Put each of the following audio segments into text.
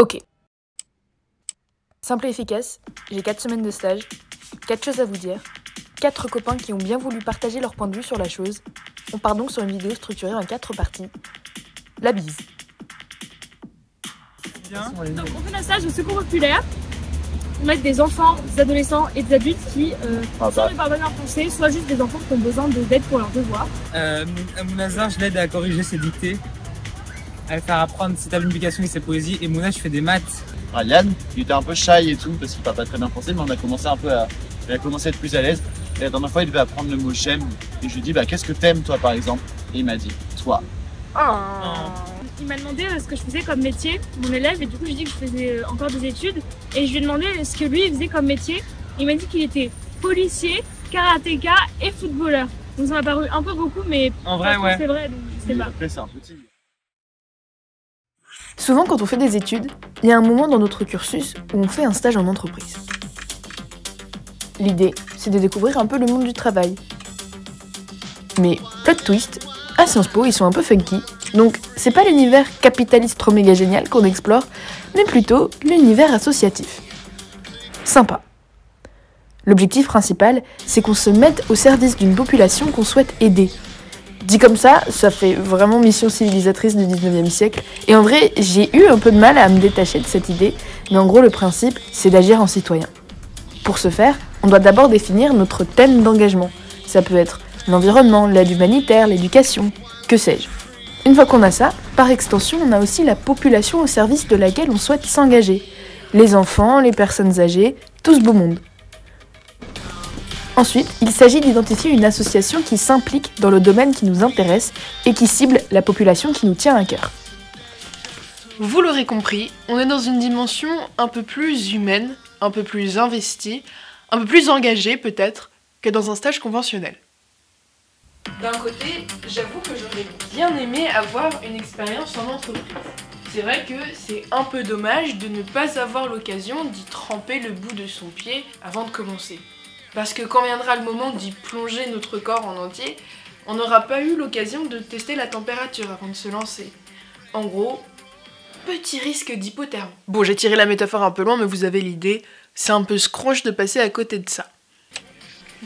Ok. Simple et efficace, j'ai 4 semaines de stage, 4 choses à vous dire, 4 copains qui ont bien voulu partager leur point de vue sur la chose. On part donc sur une vidéo structurée en 4 parties. La bise. Bien. Donc on fait un stage au secours populaire. On met des enfants, des adolescents et des adultes qui, soit des parvenus français, soit juste des enfants qui ont besoin d'aide pour leurs devoirs. Mounazar, je l'aide à corriger ses dictées, à le faire apprendre ses tables d'implication et ses poésies. Et Mouna, je fais des maths. Yann, il était un peu shy et tout parce qu'il parle pas très bien français, mais on a commencé un peu il a commencé à être plus à l'aise. Et la dernière fois, il devait apprendre le mot j'aime. Et je lui ai dit, qu'est-ce que t'aimes toi par exemple? Et il m'a dit, toi. Il m'a demandé ce que je faisais comme métier, mon élève, et du coup j'ai dit que je faisais encore des études. Et je lui ai demandé ce que lui il faisait comme métier. Il m'a dit qu'il était policier, karatéka et footballeur. Donc ça m'a paru un peu beaucoup, mais en vrai, ouais. C'est vrai, donc je sais pas. Après, c'est un petit. Souvent, quand on fait des études, il y a un moment dans notre cursus où on fait un stage en entreprise. L'idée, c'est de découvrir un peu le monde du travail. Mais, plot twist, à Sciences Po, ils sont un peu funky, donc c'est pas l'univers capitaliste trop méga génial qu'on explore, mais plutôt l'univers associatif. Sympa. L'objectif principal, c'est qu'on se mette au service d'une population qu'on souhaite aider. Dit comme ça fait vraiment mission civilisatrice du 19e siècle. Et en vrai, j'ai eu un peu de mal à me détacher de cette idée, mais en gros, le principe, c'est d'agir en citoyen. Pour ce faire, on doit d'abord définir notre thème d'engagement. Ça peut être l'environnement, l'aide humanitaire, l'éducation, que sais-je. Une fois qu'on a ça, par extension, on a aussi la population au service de laquelle on souhaite s'engager. Les enfants, les personnes âgées, tout ce beau monde. Ensuite, il s'agit d'identifier une association qui s'implique dans le domaine qui nous intéresse et qui cible la population qui nous tient à cœur. Vous l'aurez compris, on est dans une dimension un peu plus humaine, un peu plus investie, un peu plus engagée peut-être, que dans un stage conventionnel. D'un côté, j'avoue que j'aurais bien aimé avoir une expérience en entreprise. C'est vrai que c'est un peu dommage de ne pas avoir l'occasion d'y tremper le bout de son pied avant de commencer. Parce que quand viendra le moment d'y plonger notre corps en entier, on n'aura pas eu l'occasion de tester la température avant de se lancer. En gros, petit risque d'hypothermie. Bon, j'ai tiré la métaphore un peu loin, mais vous avez l'idée, c'est un peu scrunch de passer à côté de ça.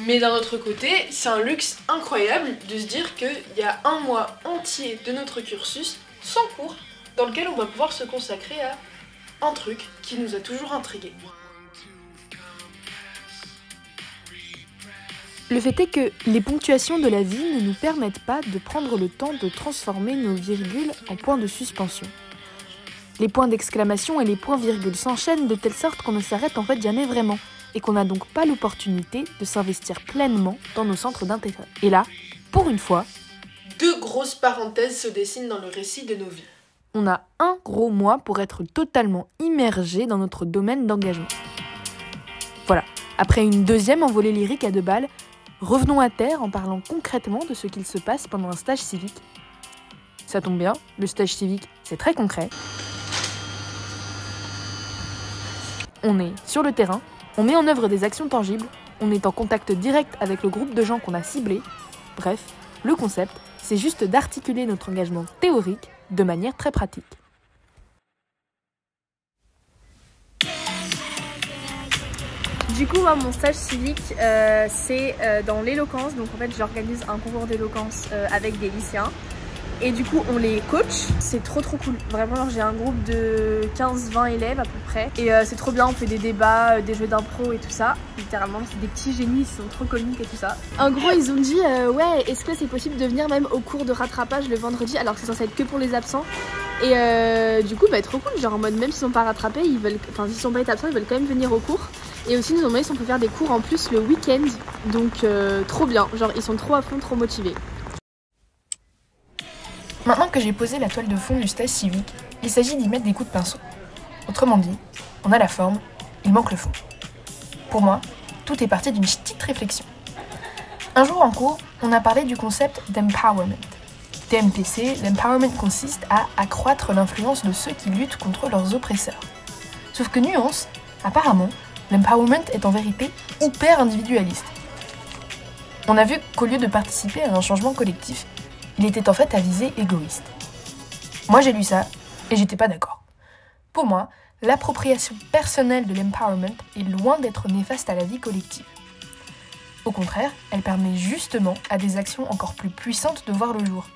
Mais d'un autre côté, c'est un luxe incroyable de se dire qu'il y a un mois entier de notre cursus, sans cours, dans lequel on va pouvoir se consacrer à un truc qui nous a toujours intrigués. Le fait est que les ponctuations de la vie ne nous permettent pas de prendre le temps de transformer nos virgules en points de suspension. Les points d'exclamation et les points-virgules s'enchaînent de telle sorte qu'on ne s'arrête en fait jamais vraiment, et qu'on n'a donc pas l'opportunité de s'investir pleinement dans nos centres d'intérêt. Et là, pour une fois, 2 grosses parenthèses se dessinent dans le récit de nos vies. On a un gros mois pour être totalement immergé dans notre domaine d'engagement. Voilà, après une deuxième envolée lyrique à 2 balles, revenons à terre en parlant concrètement de ce qu'il se passe pendant un stage civique. Ça tombe bien, le stage civique, c'est très concret. On est sur le terrain, on met en œuvre des actions tangibles, on est en contact direct avec le groupe de gens qu'on a ciblé. Bref, le concept, c'est juste d'articuler notre engagement théorique de manière très pratique. Du coup, moi, mon stage civique, c'est dans l'éloquence. Donc en fait, j'organise un concours d'éloquence avec des lycéens. Et du coup, on les coach. C'est trop cool. Vraiment, j'ai un groupe de 15-20 élèves à peu près. Et c'est trop bien, on fait des débats, des jeux d'impro et tout ça. Littéralement, c'est des petits génies, ils sont trop comiques et tout ça. En gros, ils ont dit, ouais, est-ce que c'est possible de venir même au cours de rattrapage le vendredi alors que c'est censé être que pour les absents? Et du coup, trop cool. Genre en mode, même s'ils sont pas rattrapés, ils veulent, enfin, s'ils sont pas été absents, ils veulent quand même venir au cours. Et aussi, nous ont demandé si on peut faire des cours en plus le week-end. Donc, trop bien. Genre, ils sont trop à fond, trop motivés. Maintenant que j'ai posé la toile de fond du stage civique, il s'agit d'y mettre des coups de pinceau. Autrement dit, on a la forme, il manque le fond. Pour moi, tout est parti d'une petite réflexion. Un jour en cours, on a parlé du concept d'empowerment. TMPC, l'empowerment consiste à accroître l'influence de ceux qui luttent contre leurs oppresseurs. Sauf que nuance, apparemment, l'empowerment est en vérité hyper individualiste. On a vu qu'au lieu de participer à un changement collectif, il était en fait à visée égoïste. Moi j'ai lu ça et j'étais pas d'accord. Pour moi, l'appropriation personnelle de l'empowerment est loin d'être néfaste à la vie collective. Au contraire, elle permet justement à des actions encore plus puissantes de voir le jour.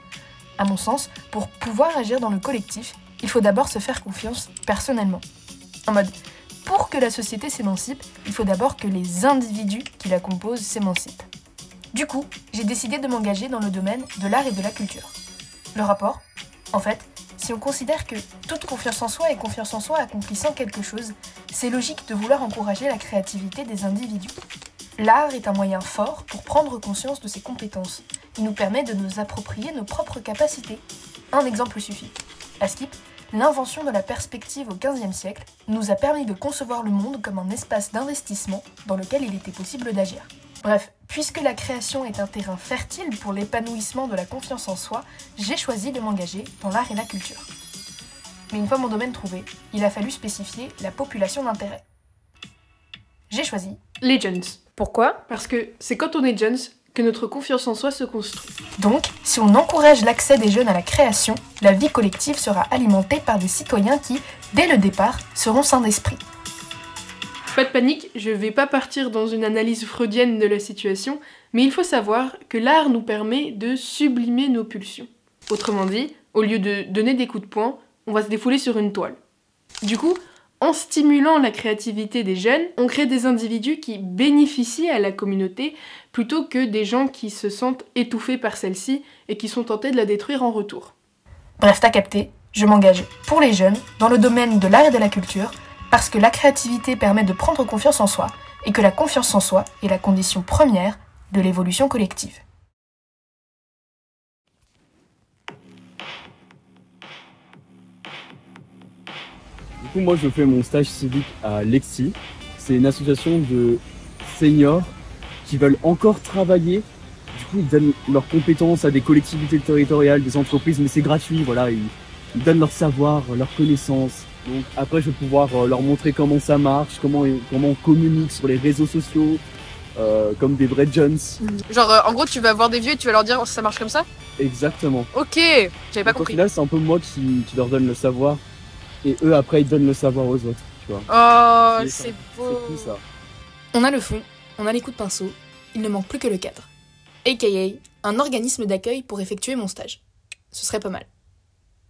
À mon sens, pour pouvoir agir dans le collectif, il faut d'abord se faire confiance personnellement. En mode, pour que la société s'émancipe, il faut d'abord que les individus qui la composent s'émancipent. Du coup, j'ai décidé de m'engager dans le domaine de l'art et de la culture. Le rapport ? En fait, si on considère que toute confiance en soi est confiance en soi accomplissant quelque chose, c'est logique de vouloir encourager la créativité des individus. L'art est un moyen fort pour prendre conscience de ses compétences. Il nous permet de nous approprier nos propres capacités. Un exemple suffit. À Skip, l'invention de la perspective au XVe siècle nous a permis de concevoir le monde comme un espace d'investissement dans lequel il était possible d'agir. Bref, puisque la création est un terrain fertile pour l'épanouissement de la confiance en soi, j'ai choisi de m'engager dans l'art et la culture. Mais une fois mon domaine trouvé, il a fallu spécifier la population d'intérêt. J'ai choisi Les jeunes. Pourquoi ? Parce que c'est quand on est jeunes que notre confiance en soi se construit. Donc, si on encourage l'accès des jeunes à la création, la vie collective sera alimentée par des citoyens qui, dès le départ, seront sains d'esprit. Pas de panique, je vais pas partir dans une analyse freudienne de la situation, mais il faut savoir que l'art nous permet de sublimer nos pulsions. Autrement dit, au lieu de donner des coups de poing, on va se défouler sur une toile. Du coup, en stimulant la créativité des jeunes, on crée des individus qui bénéficient à la communauté plutôt que des gens qui se sentent étouffés par celle-ci et qui sont tentés de la détruire en retour. Bref, t'as capté, je m'engage pour les jeunes dans le domaine de l'art et de la culture parce que la créativité permet de prendre confiance en soi et que la confiance en soi est la condition première de l'évolution collective. Du coup, moi, je fais mon stage civique à Lexi. C'est une association de seniors qui veulent encore travailler. Du coup, ils donnent leurs compétences à des collectivités territoriales, des entreprises, mais c'est gratuit, voilà. Ils donnent leur savoir, leurs connaissances. Donc après, je vais pouvoir leur montrer comment ça marche, comment on communique sur les réseaux sociaux, comme des vrais jeunes. Genre, en gros, tu vas voir des vieux et tu vas leur dire ça marche comme ça ? Exactement. Ok, j'avais pas Donc, compris. au final, c'est un peu moi qui leur donne le savoir. Et eux, après, ils donnent le savoir aux autres, tu vois. Oh, C'est c'est C'est beau. tout ça. On a le fond, on a les coups de pinceau, il ne manque plus que le cadre. AKA, un organisme d'accueil pour effectuer mon stage. Ce serait pas mal.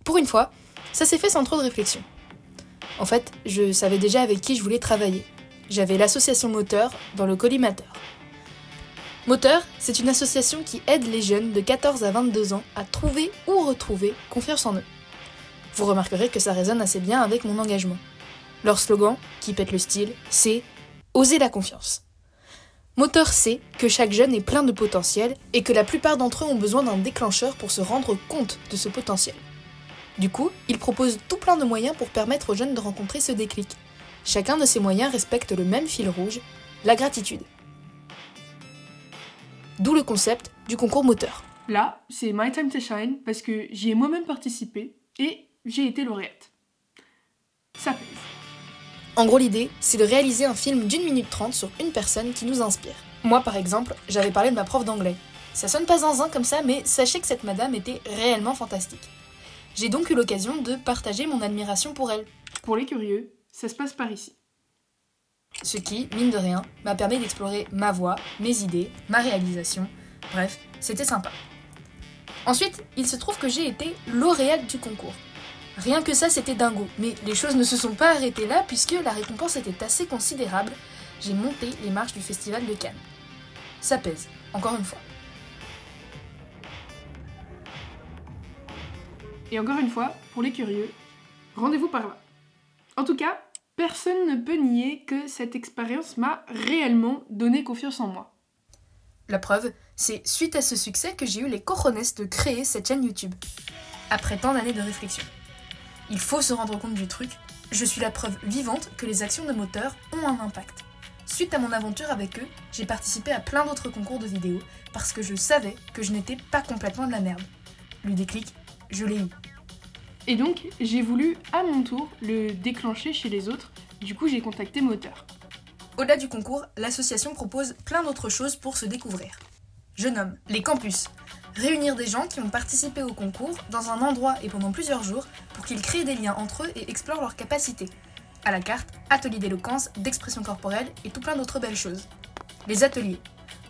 Pour une fois, ça s'est fait sans trop de réflexion. En fait, je savais déjà avec qui je voulais travailler. J'avais l'association Moteur dans le collimateur. Moteur, c'est une association qui aide les jeunes de 14 à 22 ans à trouver ou retrouver confiance en eux. Vous remarquerez que ça résonne assez bien avec mon engagement. Leur slogan, qui pète le style, c'est « Oser la confiance ». Moteur sait que chaque jeune est plein de potentiel et que la plupart d'entre eux ont besoin d'un déclencheur pour se rendre compte de ce potentiel. Du coup, il propose tout plein de moyens pour permettre aux jeunes de rencontrer ce déclic. Chacun de ces moyens respecte le même fil rouge, la gratitude. D'où le concept du concours Moteur. Là, c'est My Time to Shine parce que j'y ai moi-même participé et j'ai été lauréate. Ça pèse. En gros, l'idée, c'est de réaliser un film d'1 minute 30 sur une personne qui nous inspire. Moi, par exemple, j'avais parlé de ma prof d'anglais. Ça sonne pas zinzin comme ça, mais sachez que cette madame était réellement fantastique. J'ai donc eu l'occasion de partager mon admiration pour elle. Pour les curieux, ça se passe par ici. Ce qui, mine de rien, m'a permis d'explorer ma voix, mes idées, ma réalisation. Bref, c'était sympa. Ensuite, il se trouve que j'ai été lauréate du concours. Rien que ça, c'était dingo. Mais les choses ne se sont pas arrêtées là puisque la récompense était assez considérable. J'ai monté les marches du Festival de Cannes. Ça pèse, encore une fois. Et encore une fois, pour les curieux, rendez-vous par là. En tout cas, personne ne peut nier que cette expérience m'a réellement donné confiance en moi. La preuve, c'est suite à ce succès que j'ai eu les cojones de créer cette chaîne YouTube. Après tant d'années de réflexion. Il faut se rendre compte du truc, je suis la preuve vivante que les actions de Moteur ont un impact. Suite à mon aventure avec eux, j'ai participé à plein d'autres concours de vidéos parce que je savais que je n'étais pas complètement de la merde. Le déclic, je l'ai eu. Et donc, j'ai voulu, à mon tour, le déclencher chez les autres, du coup j'ai contacté Moteur. Au-delà du concours, l'association propose plein d'autres choses pour se découvrir. je nomme les campus. Réunir des gens qui ont participé au concours dans un endroit et pendant plusieurs jours pour qu'ils créent des liens entre eux et explorent leurs capacités. À la carte, ateliers d'éloquence, d'expression corporelle et tout plein d'autres belles choses. Les ateliers.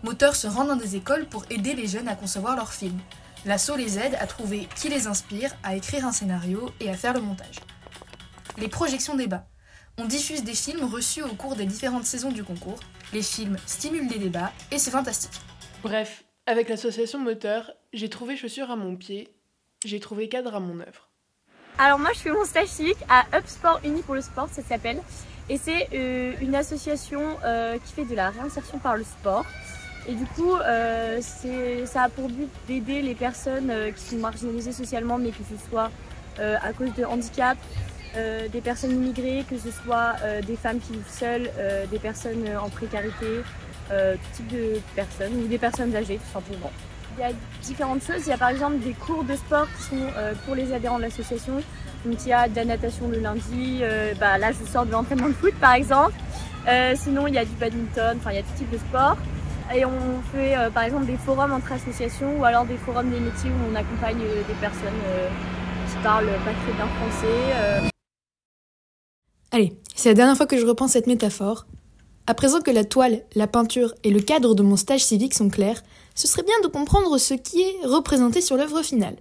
Moteur se rend dans des écoles pour aider les jeunes à concevoir leurs films. L'asso les aide à trouver qui les inspire, à écrire un scénario et à faire le montage. Les projections débats. On diffuse des films reçus au cours des différentes saisons du concours. Les films stimulent les débats et c'est fantastique. Bref, avec l'association Moteur, j'ai trouvé chaussures à mon pied, j'ai trouvé cadre à mon œuvre. Alors moi je fais mon stage civique à Up Sport Uni pour le sport, ça s'appelle. Et c'est une association qui fait de la réinsertion par le sport. Et du coup, ça a pour but d'aider les personnes qui sont marginalisées socialement, mais que ce soit à cause de handicap, des personnes immigrées, que ce soit des femmes qui vivent seules, des personnes en précarité, tout type de personnes, ou des personnes âgées tout simplement. Il y a différentes choses, il y a par exemple des cours de sport qui sont pour les adhérents de l'association. Donc il y a de la natation le lundi, là je sors de l'entraînement de foot par exemple. Sinon il y a du badminton, enfin il y a tout type de sport. Et on fait par exemple des forums entre associations ou alors des forums des métiers où on accompagne des personnes qui parlent pas très bien français. Allez, c'est la dernière fois que je reprends cette métaphore. À présent que la toile, la peinture et le cadre de mon stage civique sont clairs, ce serait bien de comprendre ce qui est représenté sur l'œuvre finale.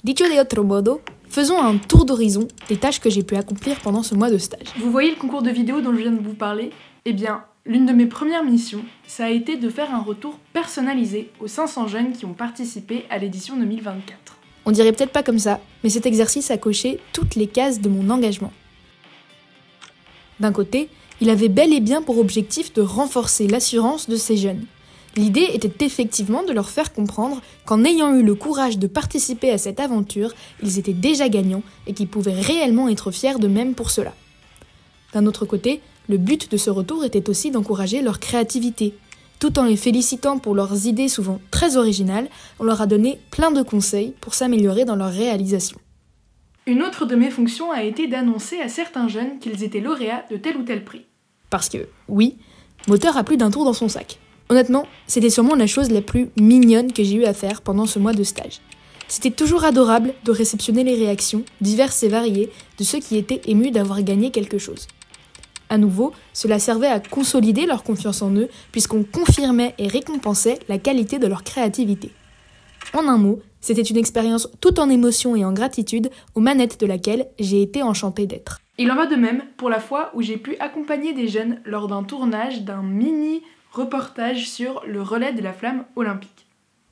Dicho de otro modo, faisons un tour d'horizon des tâches que j'ai pu accomplir pendant ce mois de stage. Vous voyez le concours de vidéo dont je viens de vous parler ? Eh bien, l'une de mes premières missions, ça a été de faire un retour personnalisé aux 500 jeunes qui ont participé à l'édition 2024. On dirait peut-être pas comme ça, mais cet exercice a coché toutes les cases de mon engagement. D'un côté, il avait bel et bien pour objectif de renforcer l'assurance de ces jeunes. L'idée était effectivement de leur faire comprendre qu'en ayant eu le courage de participer à cette aventure, ils étaient déjà gagnants et qu'ils pouvaient réellement être fiers d'eux-mêmes pour cela. D'un autre côté, le but de ce retour était aussi d'encourager leur créativité. Tout en les félicitant pour leurs idées souvent très originales, on leur a donné plein de conseils pour s'améliorer dans leur réalisation. Une autre de mes fonctions a été d'annoncer à certains jeunes qu'ils étaient lauréats de tel ou tel prix. Parce que, oui, Moteur a plus d'un tour dans son sac. Honnêtement, c'était sûrement la chose la plus mignonne que j'ai eu à faire pendant ce mois de stage. C'était toujours adorable de réceptionner les réactions, diverses et variées, de ceux qui étaient émus d'avoir gagné quelque chose. À nouveau, cela servait à consolider leur confiance en eux, puisqu'on confirmait et récompensait la qualité de leur créativité. En un mot, c'était une expérience tout en émotion et en gratitude, aux manettes de laquelle j'ai été enchantée d'être. Il en va de même pour la fois où j'ai pu accompagner des jeunes lors d'un tournage d'un mini-reportage sur le relais de la flamme olympique.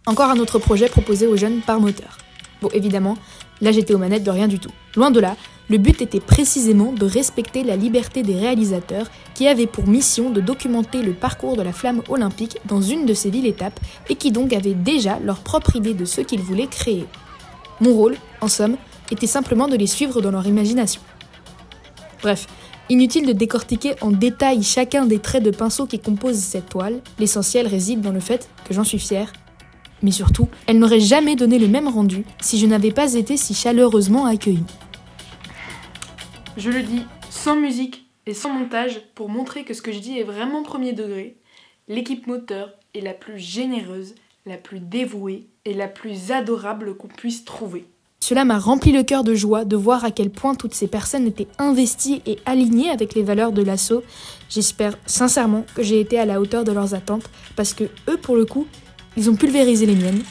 Encore un autre projet proposé aux jeunes par Moteur. Bon, évidemment, là j'étais aux manettes de rien du tout. Loin de là, le but était précisément de respecter la liberté des réalisateurs qui avaient pour mission de documenter le parcours de la flamme olympique dans une de ces villes-étapes et qui donc avaient déjà leur propre idée de ce qu'ils voulaient créer. Mon rôle, en somme, était simplement de les suivre dans leur imagination. Bref, inutile de décortiquer en détail chacun des traits de pinceau qui composent cette toile, l'essentiel réside dans le fait que j'en suis fière. Mais surtout, elle n'aurait jamais donné le même rendu si je n'avais pas été si chaleureusement accueillie. Je le dis, sans musique et sans montage, pour montrer que ce que je dis est vraiment premier degré, l'équipe Moteur est la plus généreuse, la plus dévouée et la plus adorable qu'on puisse trouver. Cela m'a rempli le cœur de joie de voir à quel point toutes ces personnes étaient investies et alignées avec les valeurs de l'asso. J'espère sincèrement que j'ai été à la hauteur de leurs attentes, parce que eux, pour le coup, ils ont pulvérisé les miennes,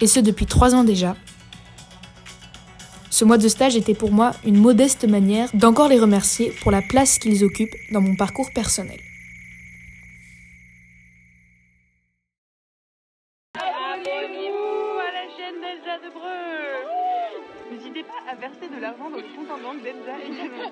et ce depuis 3 ans déjà. Ce mois de stage était pour moi une modeste manière d'encore les remercier pour la place qu'ils occupent dans mon parcours personnel. Abonnez-vous à la chaîne d'Elsa Debreu. N'hésitez pas à verser de l'argent dans le compte en banque d'Elsa également.